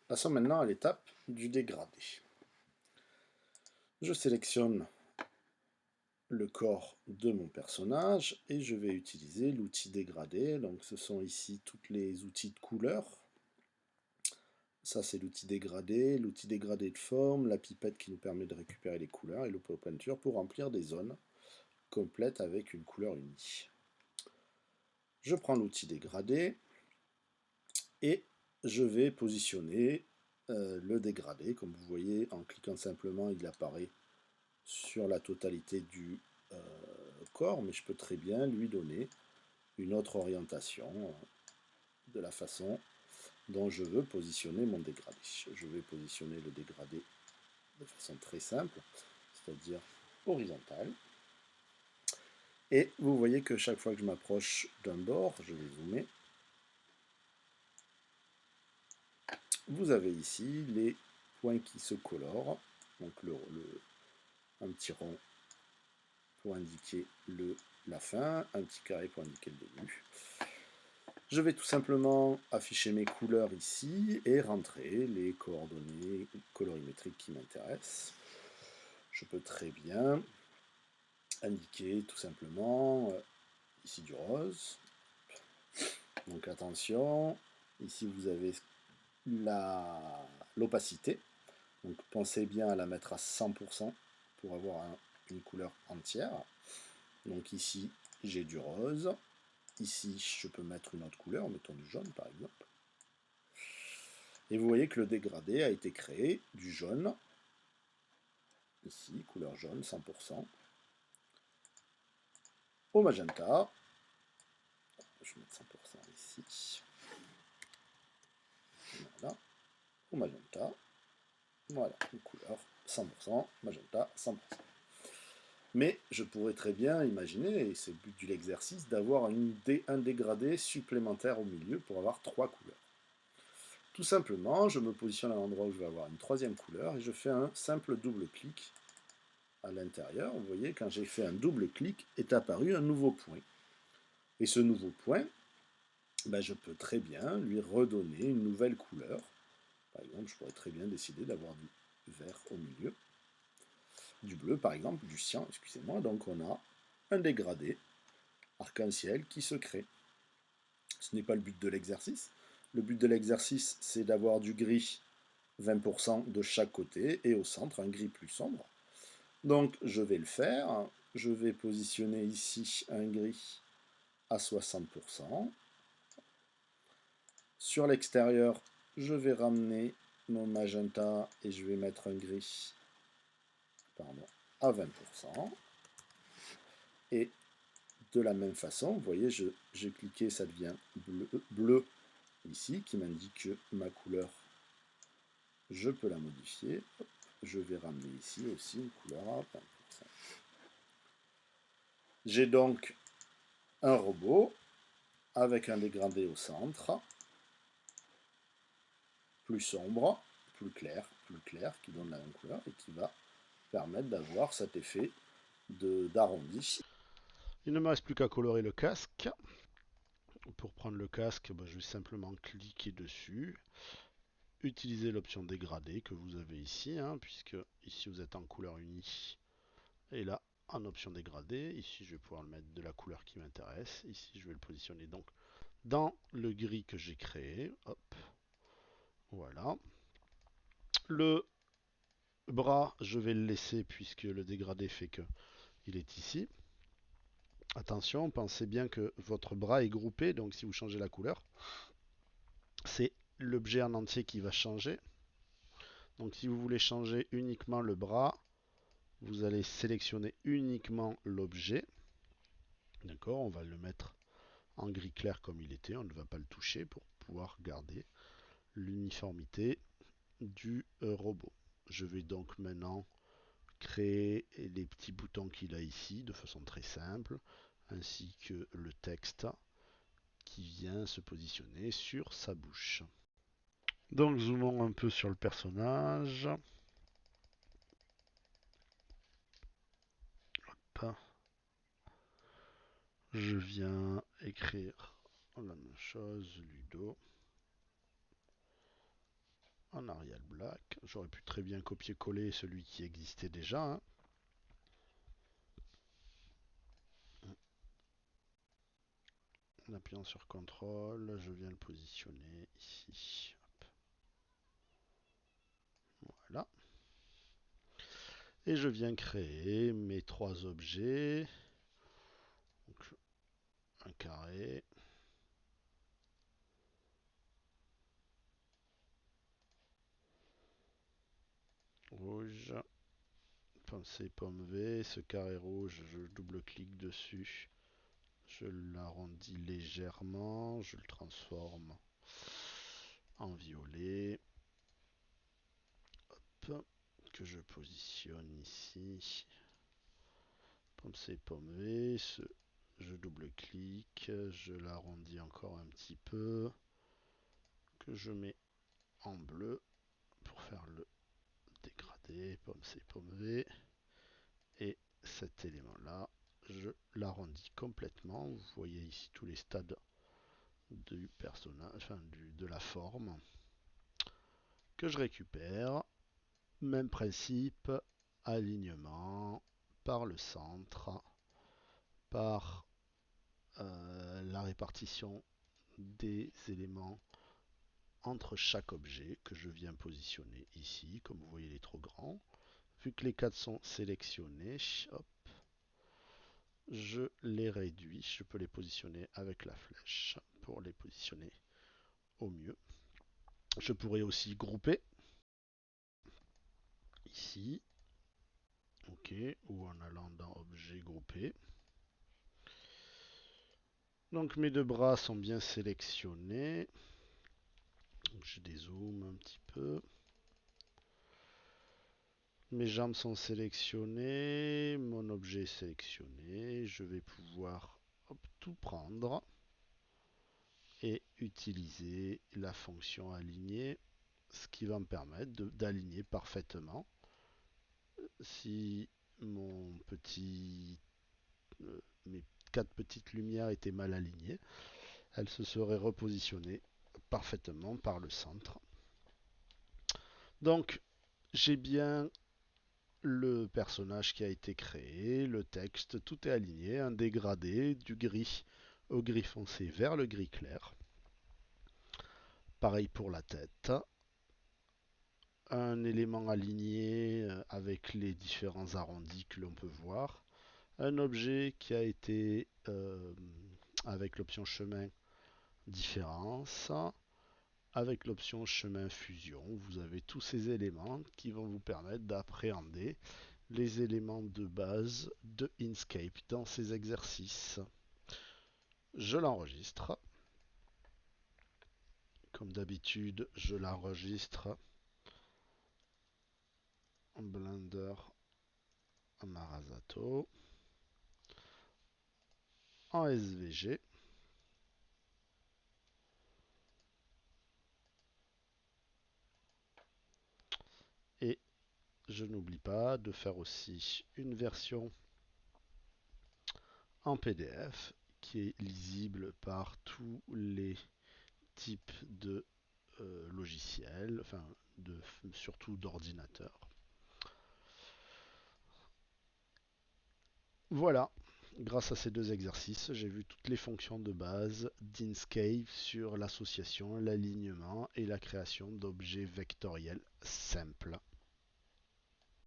Passons maintenant à l'étape du dégradé. Je sélectionne le corps de mon personnage et je vais utiliser l'outil dégradé. Donc ce sont ici tous les outils de couleur. Ça c'est l'outil dégradé de forme, la pipette qui nous permet de récupérer les couleurs et le pot de peinture pour remplir des zones complètes avec une couleur unie. Je prends l'outil dégradé et je vais positionner le dégradé. Comme vous voyez, en cliquant simplement, il apparaît sur la totalité du corps, mais je peux très bien lui donner une autre orientation de la façon dont je veux positionner mon dégradé. Je vais positionner le dégradé de façon très simple, c'est-à-dire horizontale. Et vous voyez que chaque fois que je m'approche d'un bord, je vais zoomer, vous avez ici les points qui se colorent, donc un petit rond pour indiquer la fin, un petit carré pour indiquer le début. Je vais tout simplement afficher mes couleurs ici et rentrer les coordonnées colorimétriques qui m'intéressent. Je peux très bien indiquer tout simplement ici du rose. Donc attention, ici vous avez l'opacité. Donc pensez bien à la mettre à 100% pour avoir une couleur entière. Donc ici j'ai du rose. Ici je peux mettre une autre couleur, mettons du jaune par exemple. Et vous voyez que le dégradé a été créé du jaune. Ici, couleur jaune, 100%. Au magenta. Je vais mettre 100% ici. Voilà. Au magenta. Voilà, une couleur 100%, magenta 100%. Mais je pourrais très bien imaginer, et c'est le but de l'exercice, d'avoir un dégradé supplémentaire au milieu pour avoir 3 couleurs. Tout simplement, je me positionne à l'endroit où je vais avoir une troisième couleur et je fais un simple double clic à l'intérieur. Vous voyez, quand j'ai fait un double clic, est apparu un nouveau point. Et ce nouveau point, ben, je peux très bien lui redonner une nouvelle couleur. Par exemple, je pourrais très bien décider d'avoir du vert au milieu, du bleu par exemple, du cyan, excusez-moi. Donc on a un dégradé arc-en-ciel qui se crée. Ce n'est pas le but de l'exercice. Le but de l'exercice, c'est d'avoir du gris 20% de chaque côté et au centre un gris plus sombre. Donc je vais le faire. Je vais positionner ici un gris à 60%. Sur l'extérieur, je vais ramener mon magenta et je vais mettre un gris à 20%. Et de la même façon, vous voyez, j'ai cliqué, ça devient bleu ici, qui m'indique que ma couleur, je peux la modifier. Je vais ramener ici aussi une couleur à 20%. J'ai donc un robot avec un dégradé au centre, plus sombre, plus clair, qui donne la même couleur et qui va permettre d'avoir cet effet d'arrondi. Il ne me reste plus qu'à colorer le casque. Pour prendre le casque, je vais simplement cliquer dessus, utiliser l'option dégradé que vous avez ici, puisque ici vous êtes en couleur unie, et là en option dégradé, ici je vais pouvoir le mettre de la couleur qui m'intéresse, ici je vais le positionner donc dans le gris que j'ai créé, hop, voilà. Le bras, je vais le laisser puisque le dégradé fait que il est ici. Attention, pensez bien que votre bras est groupé, donc si vous changez la couleur, c'est l'objet en entier qui va changer. Donc si vous voulez changer uniquement le bras, vous allez sélectionner uniquement l'objet. D'accord, on va le mettre en gris clair comme il était, on ne va pas le toucher pour pouvoir garder l'uniformité du robot. Je vais donc maintenant créer les petits boutons qu'il a ici de façon très simple, ainsi que le texte qui vient se positionner sur sa bouche. Donc zoomons un peu sur le personnage. Hop. Je viens écrire la même chose, Ludo. en Arial Black. J'aurais pu très bien copier-coller celui qui existait déjà, hein. En appuyant sur CTRL, je viens le positionner ici. Hop. Voilà. Et je viens créer mes 3 objets. Donc, un carré. Rouge. Pomme C, pomme V. Ce carré rouge, je double-clique dessus. Je l'arrondis légèrement. Je le transforme en violet. Hop. Que je positionne ici. Pomme C, pomme V. Je double-clique. Je l'arrondis encore un petit peu. Que je mets en bleu pour faire le dégradé. Pomme C, pomme V. Et cet élément-là, je l'arrondis complètement. Vous voyez ici tous les stades du personnage, enfin de la forme que je récupère. Même principe, alignement par le centre, par la répartition des éléments entre chaque objet que je viens positionner ici. Comme vous voyez, il est trop grand. Vu que les 4 sont sélectionnés, hop, je les réduis. Je peux les positionner avec la flèche pour les positionner au mieux. Je pourrais aussi grouper ici, ok, ou en allant dans objet groupé. Donc mes 2 bras sont bien sélectionnés. Donc je dézoome un petit peu. Mes jambes sont sélectionnées, mon objet est sélectionné. Je vais pouvoir tout prendre et utiliser la fonction aligner, ce qui va me permettre d'aligner parfaitement. Si mon petit, mes 4 petites lumières étaient mal alignées, elles se seraient repositionnées parfaitement par le centre. Donc j'ai bien le personnage qui a été créé, le texte, tout est aligné, un dégradé du gris au gris foncé vers le gris clair. Pareil pour la tête. Un élément aligné avec les différents arrondis que l'on peut voir. Un objet qui a été avec l'option chemin différence. Avec l'option chemin fusion, vous avez tous ces éléments qui vont vous permettre d'appréhender les éléments de base de Inkscape dans ces exercices. Je l'enregistre. Comme d'habitude, je l'enregistre en Blender Marasato en SVG. Et je n'oublie pas de faire aussi une version en PDF qui est lisible par tous les types de logiciels, enfin surtout d'ordinateurs. Voilà, grâce à ces 2 exercices, j'ai vu toutes les fonctions de base d'Inkscape sur l'association, l'alignement et la création d'objets vectoriels simples.